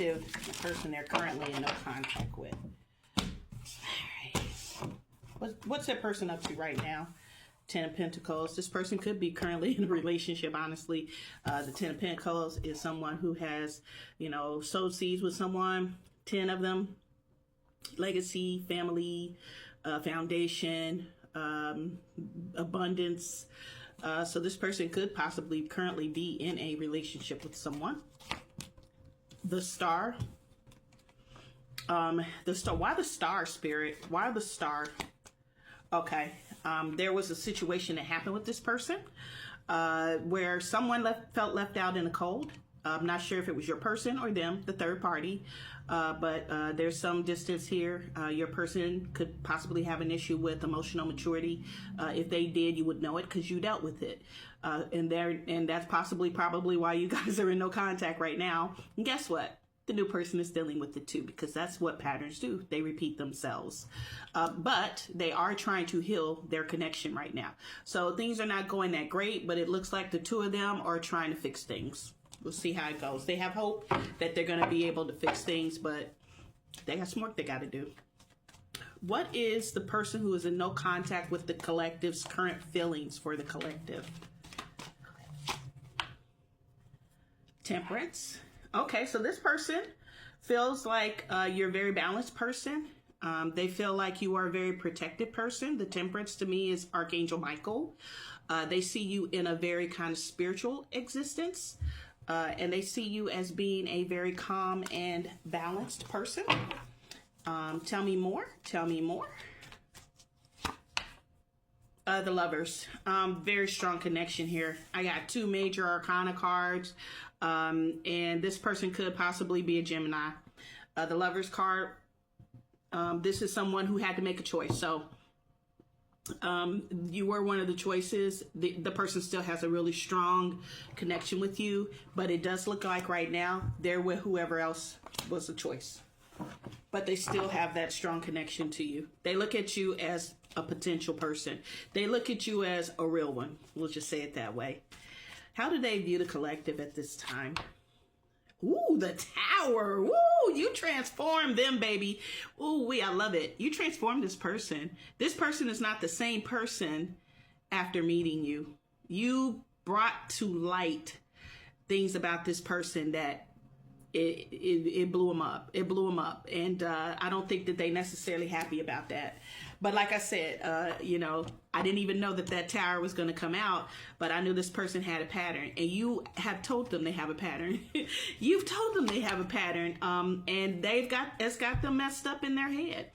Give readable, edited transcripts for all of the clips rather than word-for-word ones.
collective person they're currently in no contact with. All right. What's that person up to right now? Ten of Pentacles. This person could be currently in a relationship, honestly. The Ten of Pentacles is someone who has, sowed seeds with someone. 10 of them. Legacy, family, foundation, abundance. So this person could possibly currently be in a relationship with someone. The Star. The Star. Why the Star, Spirit? Why the Star? Okay. There was a situation that happened with this person where someone felt left out in the cold. I'm not sure if it was your person or them, the third party, but there's some distance here. Your person could possibly have an issue with emotional maturity. If they did, you would know it because you dealt with it. And that's probably why you guys are in no contact right now. And guess what? The new person is dealing with it too, because that's what patterns do. They repeat themselves. But they are trying to heal their connection right now. So things are not going that great, but it looks like the two of them are trying to fix things. We'll see how it goes. They have hope that they're going to be able to fix things, but they got some work they got to do. What is the person who is in no contact with the collective's current feelings for the collective? Temperance. Okay, so this person feels like you're a very balanced person. They feel like you are a very protected person. The Temperance to me is Archangel Michael. They see you in a very kind of spiritual existence. And they see you as being a very calm and balanced person. Tell me more. Tell me more. The Lovers. Very strong connection here. I got 2 major arcana cards. And this person could possibly be a Gemini. The Lovers card. This is someone who had to make a choice. So you were one of the choices. The person still has a really strong connection with you, but it does look like right now they're with whoever else was the choice, but they still have that strong connection to you. They look at you as a potential person. They look at you as a real one. We'll just say it that way. How do they view the collective at this time? Ooh, the Tower. Woo, you transformed them, baby. Ooh, I love it. You transformed this person. This person is not the same person after meeting you. You brought to light things about this person that it blew them up. It blew them up. And I don't think that they necessarily happy about that. But like I said, I didn't even know that Tower was going to come out, but I knew this person had a pattern. And you have told them they have a pattern. You've told them they have a pattern. And it's got them messed up in their head.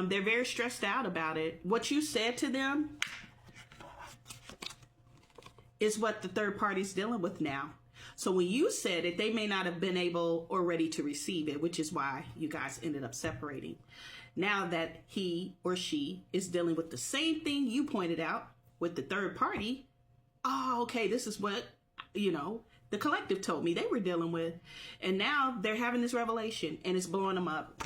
They're very stressed out about it. What you said to them is what the third party's dealing with now. So when you said it, they may not have been able or ready to receive it, which is why you guys ended up separating. Now that he or she is dealing with the same thing you pointed out with the third party, oh, okay, this is what, the collective told me they were dealing with. And now they're having this revelation and it's blowing them up.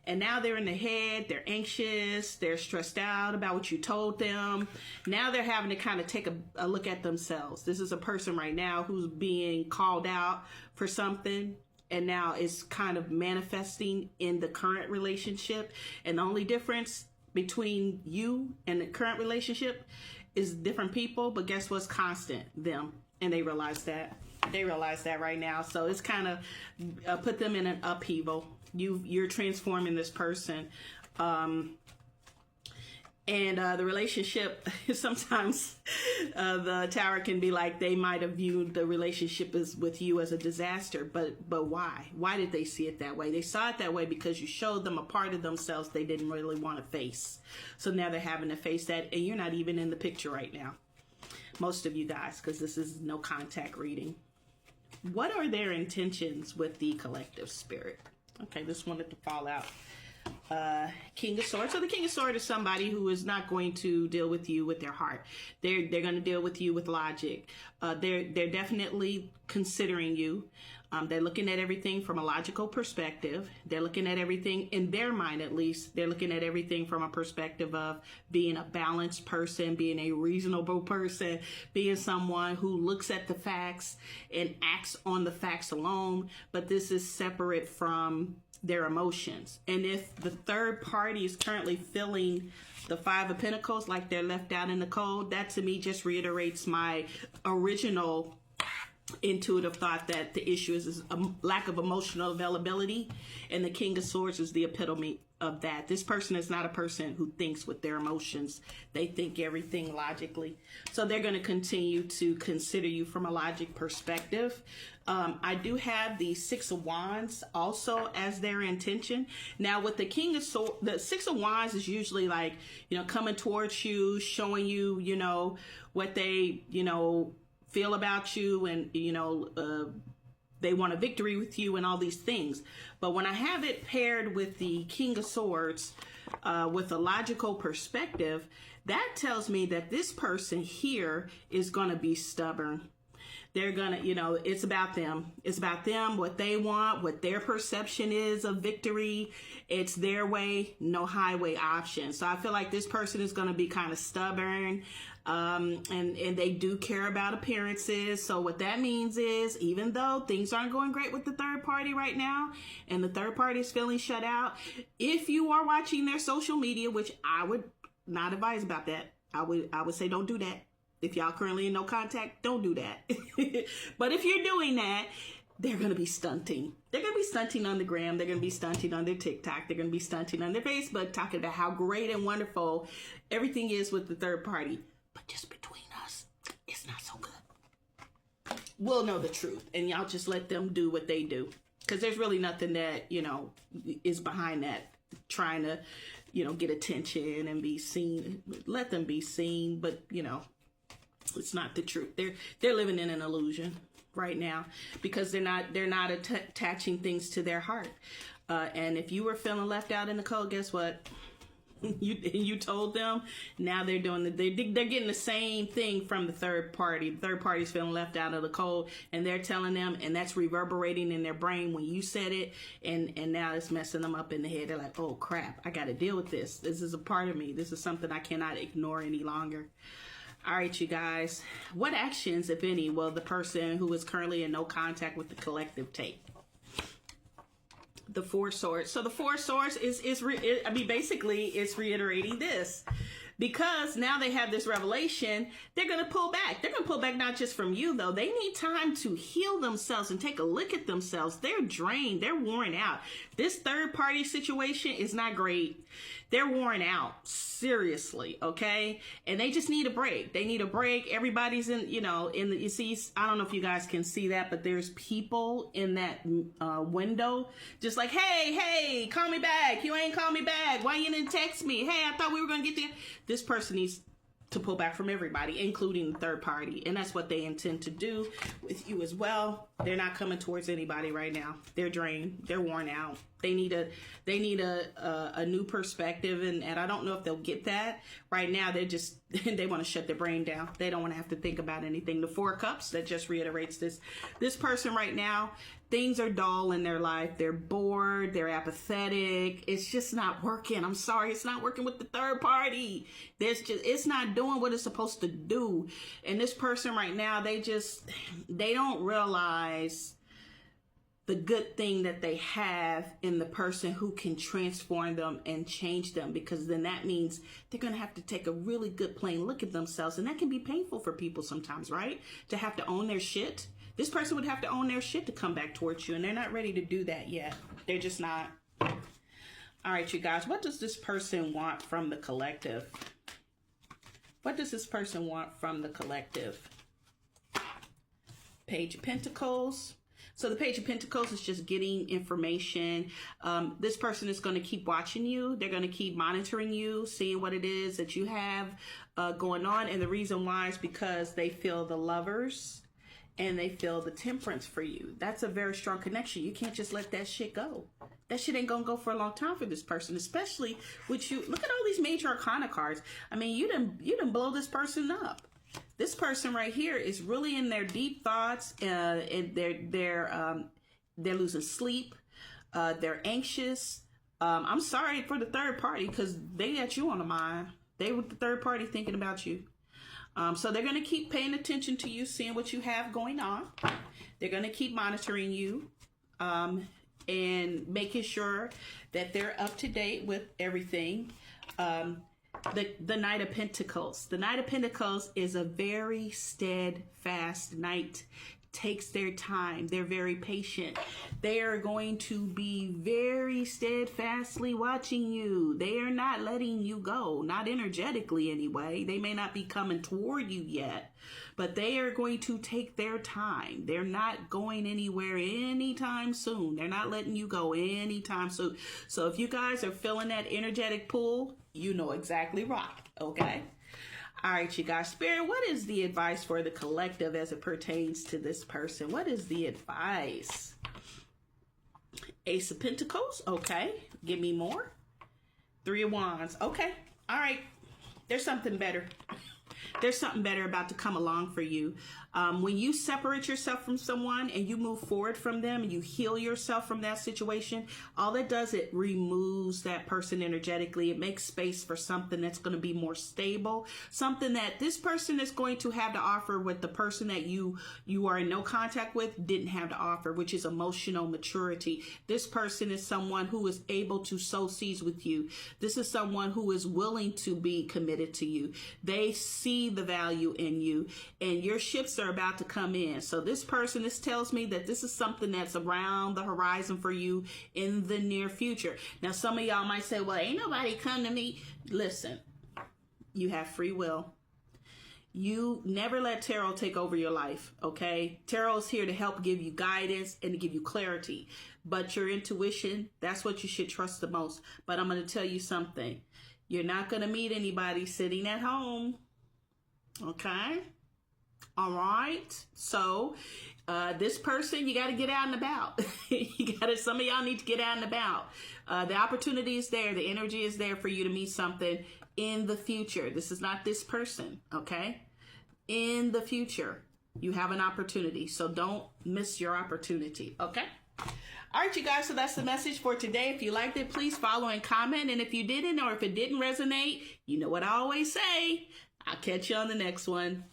And now they're in the head, they're anxious, they're stressed out about what you told them. Now they're having to kind of take a look at themselves. This is a person right now who's being called out for something, and now it's kind of manifesting in the current relationship. And the only difference between you and the current relationship is different people, but guess what's constant? Them. And they realize that. They realize that right now. So it's kind of put them in an upheaval. You're transforming this person. And the relationship, sometimes the Tower can be like they might have viewed the relationship as with you as a disaster. But why? Why did they see it that way? They saw it that way because you showed them a part of themselves they didn't really want to face. So now they're having to face that, and you're not even in the picture right now. Most of you guys, because this is no contact reading. What are their intentions with the collective, Spirit? Okay, this wanted to fall out. King of Swords. So the King of Swords is somebody who is not going to deal with you with their heart. They're going to deal with you with logic. They're definitely considering you. They're looking at everything from a logical perspective. They're looking at everything, in their mind at least, they're looking at everything from a perspective of being a balanced person, being a reasonable person, being someone who looks at the facts and acts on the facts alone. But this is separate from their emotions. And if the third party is currently feeling the Five of Pentacles like they're left out in the cold, that to me just reiterates my original intuitive thought that the issue is a lack of emotional availability, and the King of Swords is the epitome of that. This person is not a person who thinks with their emotions. They think everything logically. So they're going to continue to consider you from a logic perspective. I do have the Six of Wands also as their intention. Now with the King of Swords, the Six of Wands is usually like, coming towards you, showing you, what they, feel about you, and they want a victory with you and all these things. But when I have it paired with the King of Swords with a logical perspective, that tells me that this person here is going to be stubborn. They're gonna, it's about them. It's about them, what they want, what their perception is of victory. It's their way, no highway option. So I feel like this person is gonna be kind of stubborn, and they do care about appearances. So what that means is, even though things aren't going great with the third party right now, and the third party is feeling shut out, if you are watching their social media, which I would not advise about that, I would say don't do that. If y'all currently in no contact, don't do that. But if you're doing that, they're going to be stunting. They're going to be stunting on the gram. They're going to be stunting on their TikTok. They're going to be stunting on their Facebook, talking about how great and wonderful everything is with the third party. But just between us, it's not so good. We'll know the truth, and y'all just let them do what they do. Because there's really nothing that, is behind that, trying to, get attention and be seen. Let them be seen, but, it's not the truth. They're living in an illusion right now because they're not attaching things to their heart. And if you were feeling left out in the cold, guess what? You told them. Now they're doing they're getting the same thing from the third party. The third party's feeling left out of the cold, and they're telling them, and that's reverberating in their brain when you said it, and now it's messing them up in the head. They're like, oh crap, I got to deal with this. This is a part of me. This is something I cannot ignore any longer. All right, you guys, what actions, if any, will the person who is currently in no contact with the collective take? The Four Swords. So the Four Swords basically it's reiterating this. Because now they have this revelation, they're going to pull back. They're going to pull back not just from you, though. They need time to heal themselves and take a look at themselves. They're drained. They're worn out. This third party situation is not great. They're worn out. Seriously, okay? And they just need a break. They need a break. Everybody's you see, I don't know if you guys can see that, but there's people in that window just like, hey, call me back. You ain't call me back. Why you didn't text me? Hey, I thought we were going to get there. This person needs to pull back from everybody, including the third party. And that's what they intend to do with you as well. They're not coming towards anybody right now. They're drained. They're worn out. They need a new perspective. And I don't know if they'll get that right now. They want to shut their brain down. They don't want to have to think about anything. The Four of Cups, that just reiterates this person right now. Things are dull in their life. They're bored. They're apathetic. It's just not working. I'm sorry. It's not working with the third party. It's not doing what it's supposed to do. And this person right now, they don't realize the good thing that they have in the person who can transform them and change them, because then that means they're going to have to take a really good plain look at themselves. And that can be painful for people sometimes, right? To have to own their shit. This person would have to own their shit to come back towards you, and they're not ready to do that yet. They're just not. All right, you guys, what does this person want from the collective? What does this person want from the collective? Page of Pentacles. So the Page of Pentacles is just getting information. This person is going to keep watching you. They're going to keep monitoring you, seeing what it is that you have going on. And the reason why is because they feel the Lovers and they feel the Temperance for you. That's a very strong connection. You can't just let that shit go. That shit ain't gonna go for a long time for this person, especially with you. Look at all these major arcana cards. I mean, you didn't blow this person up. This person right here is really in their deep thoughts, and they're They're losing sleep. They're anxious. I'm sorry for the third party because they got you on the mind. They were the third party thinking about you. So they're going to keep paying attention to you, seeing what you have going on. They're going to keep monitoring you and making sure that they're up to date with everything. The Knight of Pentacles. The Knight of Pentacles is a very steadfast knight. Takes their time. They're very patient. They are going to be very steadfastly watching you. They are not letting you go, not energetically anyway. They may not be coming toward you yet, but they are going to take their time. They're not going anywhere anytime soon. They're not letting you go anytime soon. So if you guys are feeling that energetic pull, you know exactly right, okay? All right, you guys. Spirit, what is the advice for the collective as it pertains to this person? What is the advice? Ace of Pentacles. Okay. Give me more. Three of Wands. Okay. All right. There's something better. There's something better about to come along for you. When you separate yourself from someone and you move forward from them and you heal yourself from that situation, all it does, it removes that person energetically. It makes space for something that's going to be more stable, something that this person is going to have to offer with the person that you are in no contact with didn't have to offer, which is emotional maturity. This person is someone who is able to sow seeds with you. This is someone who is willing to be committed to you. They see the value in you, and your ships are about to come in. So this tells me that this is something that's around the horizon for you in the near future. Now, some of y'all might say, well, ain't nobody come to me. Listen, you have free will. You never let tarot take over your life, okay? Tarot is here to help give you guidance and to give you clarity. But your intuition, that's what you should trust the most. But I'm going to tell you something. You're not going to meet anybody sitting at home. Okay. All right. So, this person, you got to get out and about. Some of y'all need to get out and about. The opportunity is there. The energy is there for you to meet something in the future. This is not this person. Okay. In the future, you have an opportunity. So don't miss your opportunity. Okay. All right, you guys. So that's the message for today. If you liked it, please follow and comment. And if you didn't, or if it didn't resonate, you know what I always say. I'll catch you on the next one.